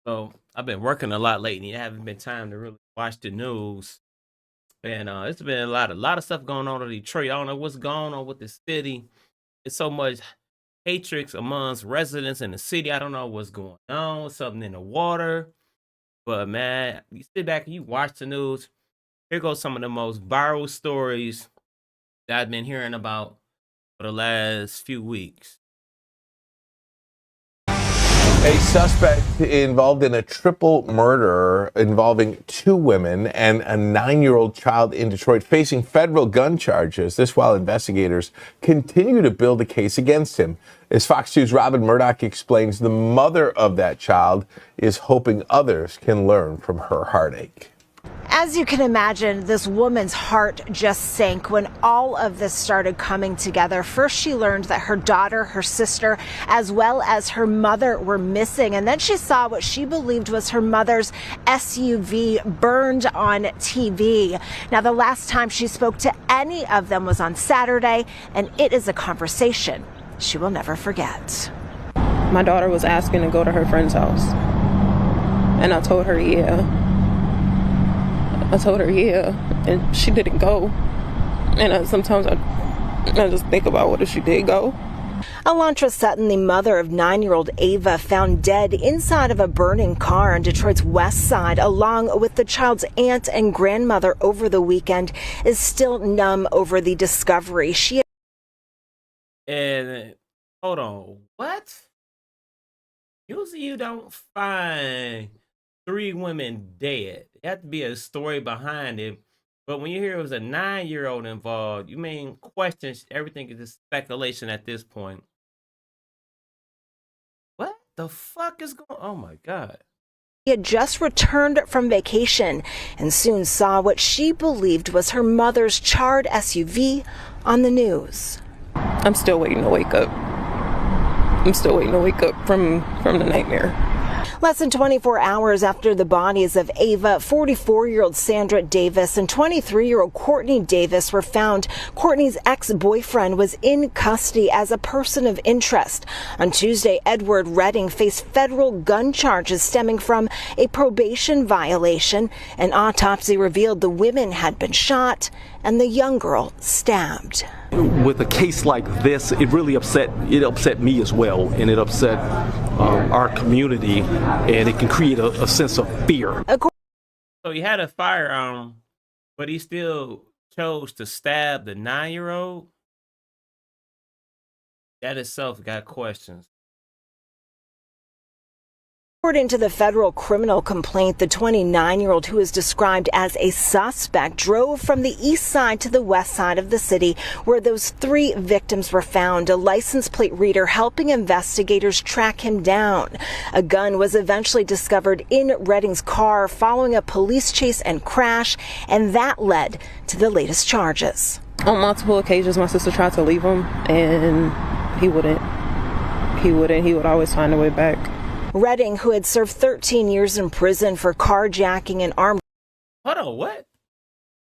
So I've been working a lot lately. I haven't been time to really watch the news, and it's been a lot of stuff going on in Detroit. I don't know what's going on with the city. It's so much hatred amongst residents in the city. I don't know what's going on. Something in the water, but man, you sit back and you watch the news. Here goes some of the most viral stories that I've been hearing about for the last few weeks. A suspect involved in a triple murder involving two women and a 9-year-old child in Detroit facing federal gun charges. This while investigators continue to build a case against him. As Fox News' Robin Murdoch explains, the mother of that child is hoping others can learn from her heartache. As you can imagine, this woman's heart just sank when all of this started coming together. First, she learned that her daughter, her sister, as well as her mother were missing. And then she saw what she believed was her mother's SUV burned on TV. Now, the last time she spoke to any of them was on Saturday, and it is a conversation she will never forget. My daughter was asking to go to her friend's house, and I told her, yeah. And she didn't go. And sometimes I just think about what if she did go. Elantra Sutton, the mother of 9-year-old Ava, found dead inside of a burning car on Detroit's west side, along with the child's aunt and grandmother over the weekend, is still numb over the discovery. And hold on, what? Usually you don't find 3 women dead. There had to be a story behind it. But when you hear it was a 9-year-old involved, you mean questions, everything is just speculation at this point. What the fuck is going on? Oh my God. She had just returned from vacation and soon saw what she believed was her mother's charred SUV on the news. I'm still waiting to wake up. From the nightmare. Less than 24 hours after the bodies of Ava, 44-year-old Sandra Davis and 23-year-old Courtney Davis were found, Courtney's ex-boyfriend was in custody as a person of interest. On Tuesday, Edward Redding faced federal gun charges stemming from a probation violation. An autopsy revealed the women had been shot and the young girl stabbed. With a case like this, it really upset me as well, and it upset our community, and it can create a sense of fear. So he had a firearm, but he still chose to stab the 9-year-old? That itself got questions. According to the federal criminal complaint, the 29-year-old, who is described as a suspect, drove from the east side to the west side of the city where those 3 victims were found, a license plate reader helping investigators track him down. A gun was eventually discovered in Redding's car following a police chase and crash, and that led to the latest charges. On multiple occasions, my sister tried to leave him, and he wouldn't. He would always find a way back. Redding, who had served 13 years in prison for carjacking and armed... Hold on, what?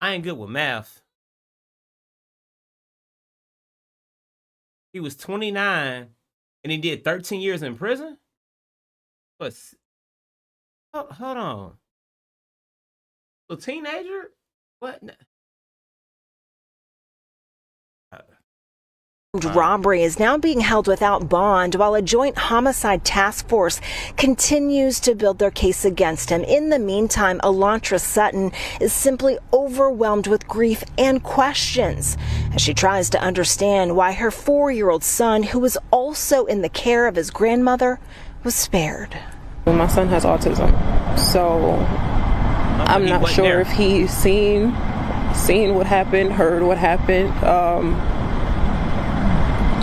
I ain't good with math. He was 29 and he did 13 years in prison? But hold on. A teenager? What? Robbery is now being held without bond while a joint homicide task force continues to build their case against him. In the meantime, Elantra Sutton is simply overwhelmed with grief and questions as she tries to understand why her 4-year-old son, who was also in the care of his grandmother, was spared. My son has autism, so I'm not sure if he's seen what happened, heard what happened.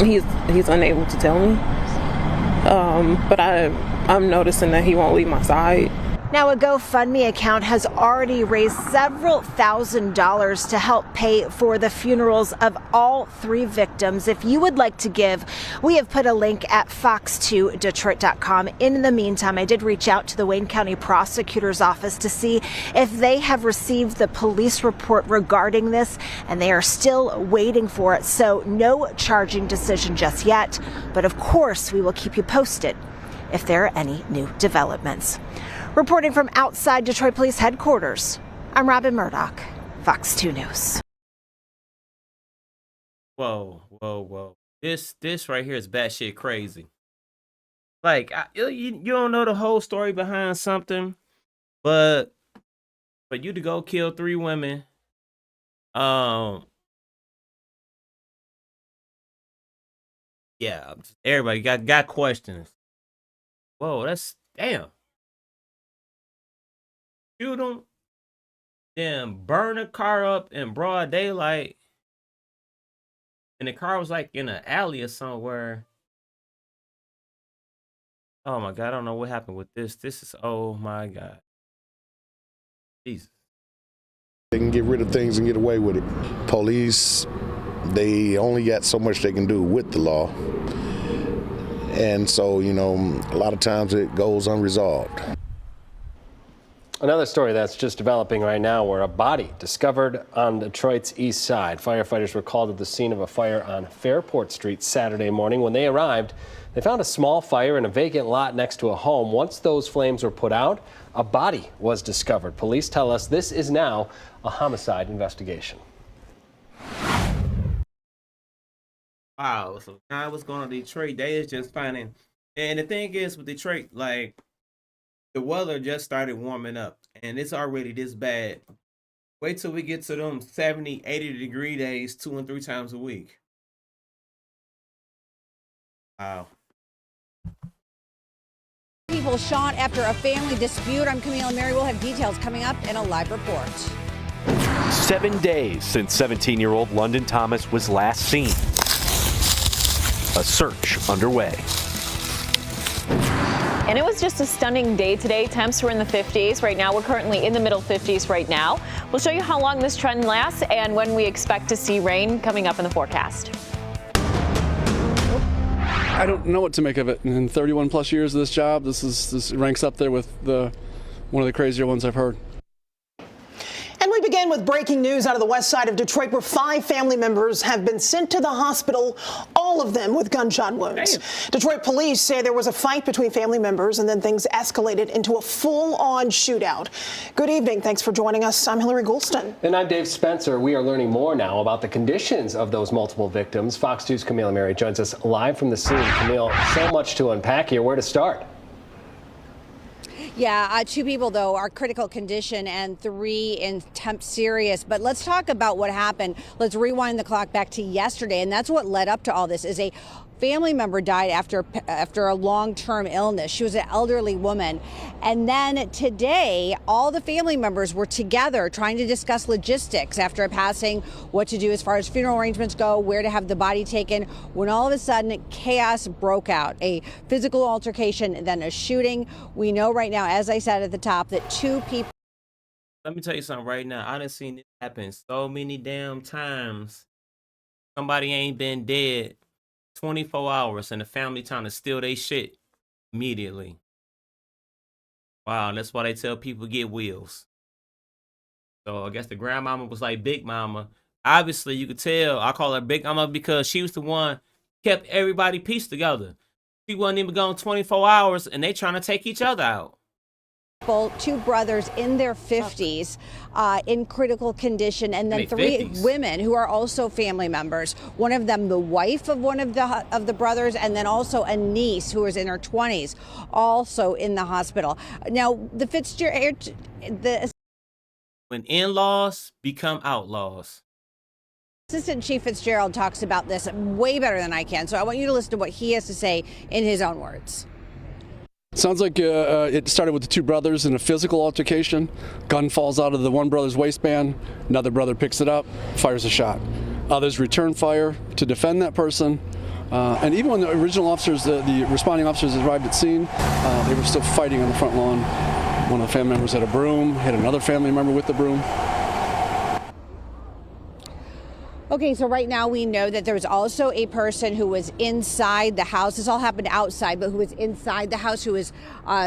He's unable to tell me, but I'm noticing that he won't leave my side. Now, a GoFundMe account has already raised several $1,000s to help pay for the funerals of all 3 victims. If you would like to give, we have put a link at fox2detroit.com. In the meantime, I did reach out to the Wayne County Prosecutor's Office to see if they have received the police report regarding this, and they are still waiting for it. So no charging decision just yet, but of course we will keep you posted if there are any new developments. Reporting from outside Detroit Police Headquarters, I'm Robin Murdoch, Fox 2 News. Whoa, whoa, whoa. This right here is batshit crazy. Like, you don't know the whole story behind something, but for you to go kill 3 women, yeah, everybody got questions. Whoa, that's damn. Shoot them, then burn a car up in broad daylight, and the car was like in an alley or somewhere. Oh my God, I don't know what happened with this. This is, oh my God. Jesus. They can get rid of things and get away with it. Police, they only got so much they can do with the law. And so, you know, a lot of times it goes unresolved. Another story that's just developing right now, where a body discovered on Detroit's east side. Firefighters were called to the scene of a fire on Fairport Street Saturday morning. When they arrived, they found a small fire in a vacant lot next to a home. Once those flames were put out, a body was discovered. Police tell us this is now a homicide investigation. Wow, so now what's going on in Detroit? They is just finding, and the thing is with Detroit, like, the weather just started warming up, and it's already this bad. Wait till we get to them 70, 80-degree days 2 and 3 times a week. Wow. People shot after a family dispute. I'm Camille Mary. We'll have details coming up in a live report. 7 days since 17-year-old London Thomas was last seen. A search underway. And it was just a stunning day today. Temps were in the 50s. Right now, we're currently in the middle 50s right now. We'll show you how long this trend lasts and when we expect to see rain coming up in the forecast. I don't know what to make of it. In 31 plus years of this job, this ranks up there with one of the crazier ones I've heard. And we begin with breaking news out of the west side of Detroit, where 5 family members have been sent to the hospital, all of them with gunshot wounds. Damn. Detroit police say there was a fight between family members and then things escalated into a full-on shootout. Good evening. Thanks for joining us. I'm Hillary Goulston. And I'm Dave Spencer. We are learning more now about the conditions of those multiple victims. Fox 2's Camille Mary joins us live from the scene. Camille, so much to unpack here. Where to start? Yeah, 2 people, though, are critical condition and 3 in temp serious. But let's talk about what happened. Let's rewind the clock back to yesterday. And that's what led up to all this. Is a family member died after a long-term illness. She was an elderly woman. And then today, all the family members were together trying to discuss logistics after a passing, what to do as far as funeral arrangements go, where to have the body taken, when all of a sudden chaos broke out. A physical altercation, then a shooting. We know right now, as I said at the top, that 2 people. Let me tell you something right now. I done seen this happen so many damn times. Somebody ain't been dead 24 hours and the family trying to steal their shit immediately. Wow, that's why they tell people get wheels. So I guess the grandmama was like Big Mama. Obviously, you could tell I call her Big Mama because she was the one kept everybody pieced together. She wasn't even gone 24 hours and they trying to take each other out. 2 brothers in their 50s in critical condition, and then 3 50s. Women who are also family members. One of them, the wife of one of the brothers, and then also a niece who was in her 20s, also in the hospital. Now, the Fitzgerald, when in-laws become outlaws. Assistant Chief Fitzgerald talks about this way better than I can, so I want you to listen to what he has to say in his own words. Sounds like it started with the 2 brothers in a physical altercation. Gun falls out of the one brother's waistband. Another brother picks it up, fires a shot. Others return fire to defend that person. And even when the original officers, the responding officers arrived at scene, they were still fighting on the front lawn. One of the family members had a broom, hit another family member with the broom. Okay, so right now we know that there was also a person who was inside the house. This all happened outside, but who was inside the house, who is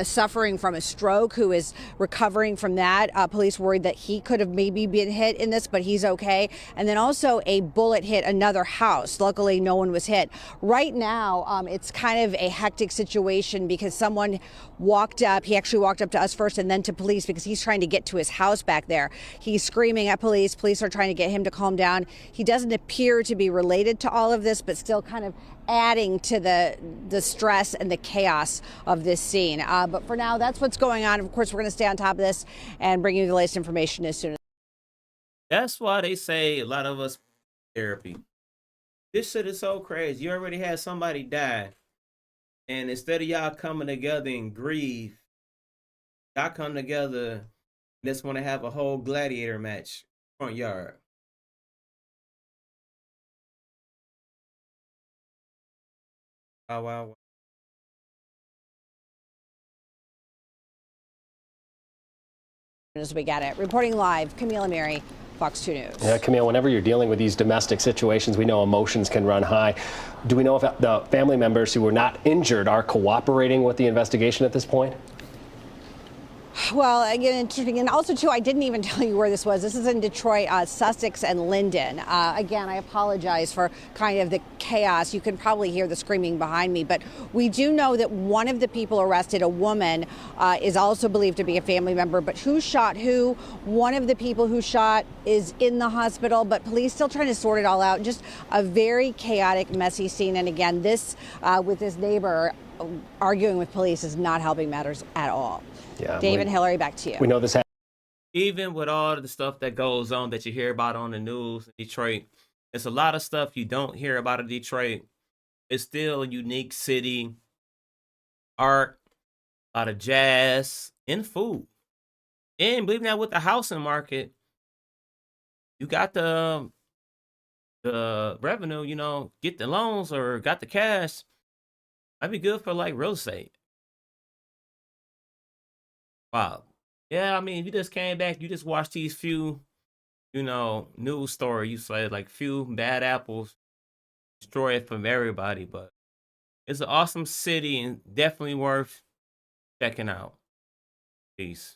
suffering from a stroke, who is recovering from that. Police worried that he could have maybe been hit in this, but he's okay. And then also a bullet hit another house. Luckily, no one was hit. Right now, it's kind of a hectic situation because someone walked up. He actually walked up to us first and then to police because he's trying to get to his house back there. He's screaming at police. Police are trying to get him to calm down. He doesn't appear to be related to all of this, but still kind of adding to the stress and the chaos of this scene. But for now, that's what's going on. Of course, we're going to stay on top of this and bring you the latest information as soon as. That's why they say a lot of us therapy. This shit is so crazy. You already had somebody die, and instead of y'all coming together and grieve, y'all come together. Just want to have a whole gladiator match front yard. Wow, wow, wow. As we get it. Reporting live, Camila Mary, Fox 2 News. Yeah, Camille, whenever you're dealing with these domestic situations, we know emotions can run high. Do we know if the family members who were not injured are cooperating with the investigation at this point? Well, again, interesting. And also, too, I didn't even tell you where this was. This is in Detroit, Sussex and Linden. Again, I apologize for kind of the chaos. You can probably hear the screaming behind me. But we do know that one of the people arrested, a woman, is also believed to be a family member. But who shot who? One of the people who shot is in the hospital, but police still trying to sort it all out. Just a very chaotic, messy scene. And again, this with this neighbor arguing with police is not helping matters at all. Yeah, David, Hillary, back to you. We know this happened. Even with all the stuff that goes on that you hear about on the news in Detroit, it's a lot of stuff you don't hear about in Detroit. It's still a unique city. Art, a lot of jazz, and food. And believe it or not, with the housing market, you got the revenue, you know, get the loans or got the cash. That'd be good for like real estate. Wow. Yeah, I mean, if you just came back, you just watched these few, you know, news stories. You say like few bad apples destroy it from everybody, but it's an awesome city and definitely worth checking out. Peace.